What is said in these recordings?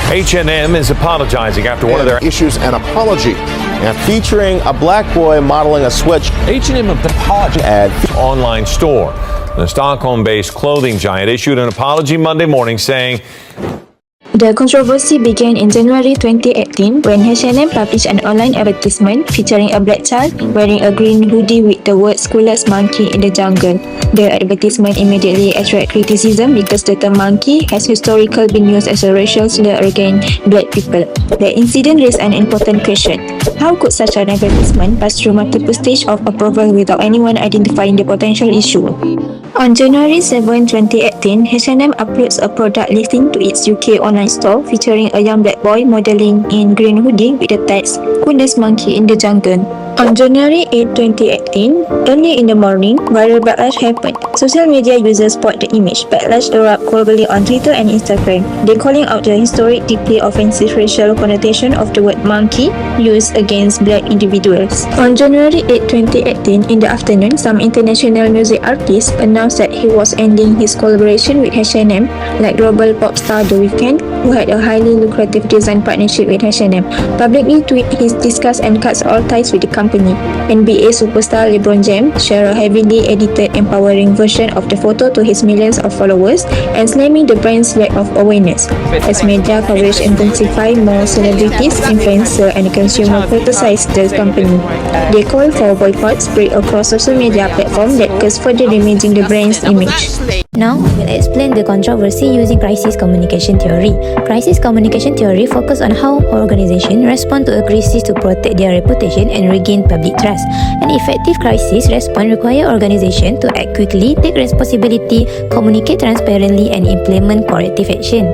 H&M is apologizing after one of their issues an apology and featuring a black boy modeling a Switch H&M apology ad online store. The Stockholm-based clothing giant issued an apology Monday morning saying the controversy began in January 2018 when H&M published an online advertisement featuring a black child wearing a green hoodie with the words "Clueless monkey in the jungle." The advertisement immediately attracted criticism because the term monkey has historically been used as a racial slur against black people. The incident raised an important question. How could such an advertisement pass through multiple stages of approval without anyone identifying the potential issue? On January 7, 2018, H&M uploads a product listing to its UK online store featuring a young black boy modeling in green hoodie with the text "Clueless monkey in the jungle." On January 8, 2018, early in the morning, viral backlash happened. Social media users spot the image. Backlash erupted globally on Twitter and Instagram. They calling out the historic, deeply offensive racial connotation of the word monkey used against black individuals. On January 8, 2018, in the afternoon, some international music artists announced that he was ending his collaboration with H&M, like global pop star The Weeknd, who had a highly lucrative design partnership with H&M, publicly tweeted his disgust and cuts all ties with the company. NBA superstar LeBron James shared a heavily edited, empowering version of the photo to his millions of followers and slamming the brand's lack of awareness. As media coverage intensified, more celebrities, influencers, and consumers criticized the company. They called for boycotts spread across social media platforms that could further damaging the brand's image. Now, we'll explain the controversy using crisis communication theory. Crisis communication theory focuses on how organizations respond to a crisis to protect their reputation and regain public trust. An effective crisis response requires organizations to act quickly, take responsibility, communicate transparently, and implement corrective action.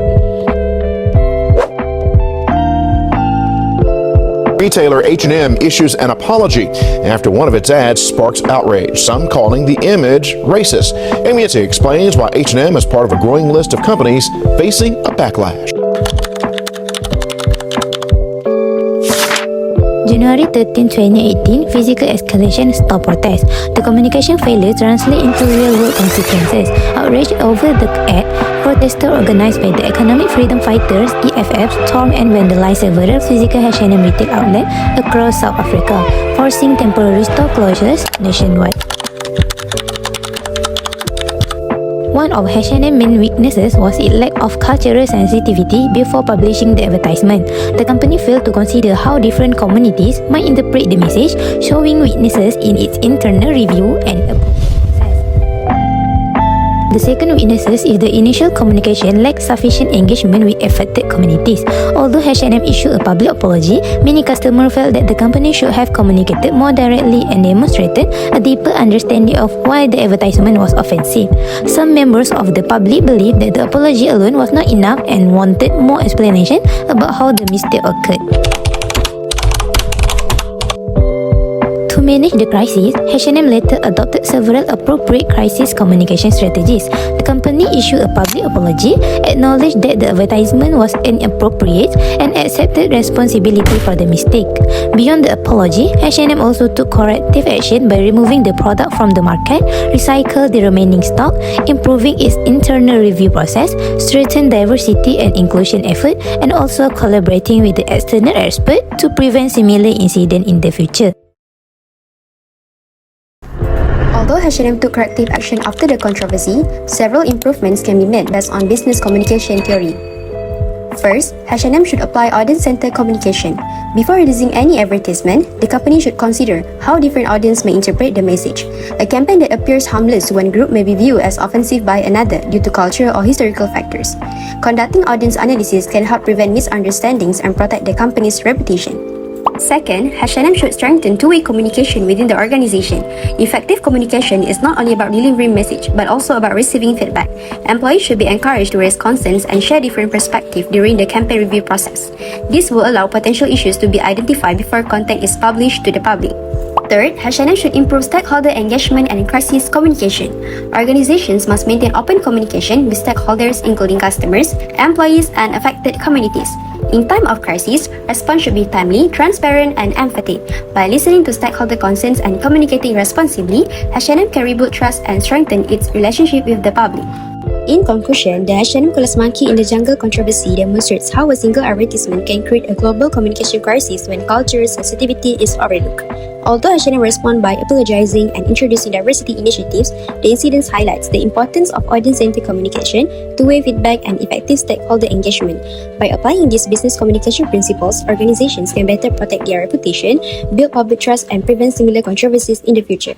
Retailer H&M issues an apology after one of its ads sparks outrage, some calling the image racist. Amy explains why H&M is part of a growing list of companies facing a backlash. January 13, 2018, physical escalation stopped protests. The communication failure translated into real-world consequences. Outrage over the ad, protesters organized by the Economic Freedom Fighters (EFF) stormed and vandalized several physical H&M retail outlets across South Africa, forcing temporary store closures nationwide. One of H&M's main weaknesses was its lack of cultural sensitivity before publishing the advertisement. The company failed to consider how different communities might interpret the message, showing weaknesses in its internal review and approval. The second weakness is the initial communication lacked sufficient engagement with affected communities. Although H&M issued a public apology, many customers felt that the company should have communicated more directly and demonstrated a deeper understanding of why the advertisement was offensive. Some members of the public believed that the apology alone was not enough and wanted more explanation about how the mistake occurred. To manage the crisis, H&M later adopted several appropriate crisis communication strategies. The company issued a public apology, acknowledged that the advertisement was inappropriate, and accepted responsibility for the mistake. Beyond the apology, H&M also took corrective action by removing the product from the market, recycled the remaining stock, improving its internal review process, strengthened diversity and inclusion effort, and also collaborating with the external expert to prevent similar incidents in the future. Although H&M took corrective action after the controversy, several improvements can be made based on business communication theory. First, H&M should apply audience-centered communication. Before releasing any advertisement, the company should consider how different audiences may interpret the message. A campaign that appears harmless to one group may be viewed as offensive by another due to cultural or historical factors. Conducting audience analysis can help prevent misunderstandings and protect the company's reputation. Second, H&M should strengthen two-way communication within the organization. Effective communication is not only about delivering message, but also about receiving feedback. Employees should be encouraged to raise concerns and share different perspectives during the campaign review process. This will allow potential issues to be identified before content is published to the public. Third, H&M should improve stakeholder engagement and crisis communication. Organizations must maintain open communication with stakeholders including customers, employees, and affected communities. In time of crisis, response should be timely, transparent, and emphatic. By listening to stakeholder concerns and communicating responsibly, H&M can rebuild trust and strengthen its relationship with the public. In conclusion, the H&M Coolest Monkey in the Jungle controversy demonstrates how a single advertisement can create a global communication crisis when culture sensitivity is overlooked. Although H&M responded by apologizing and introducing diversity initiatives, the incident highlights the importance of audience-centered communication, two-way feedback, and effective stakeholder engagement. By applying these business communication principles, organizations can better protect their reputation, build public trust, and prevent similar controversies in the future.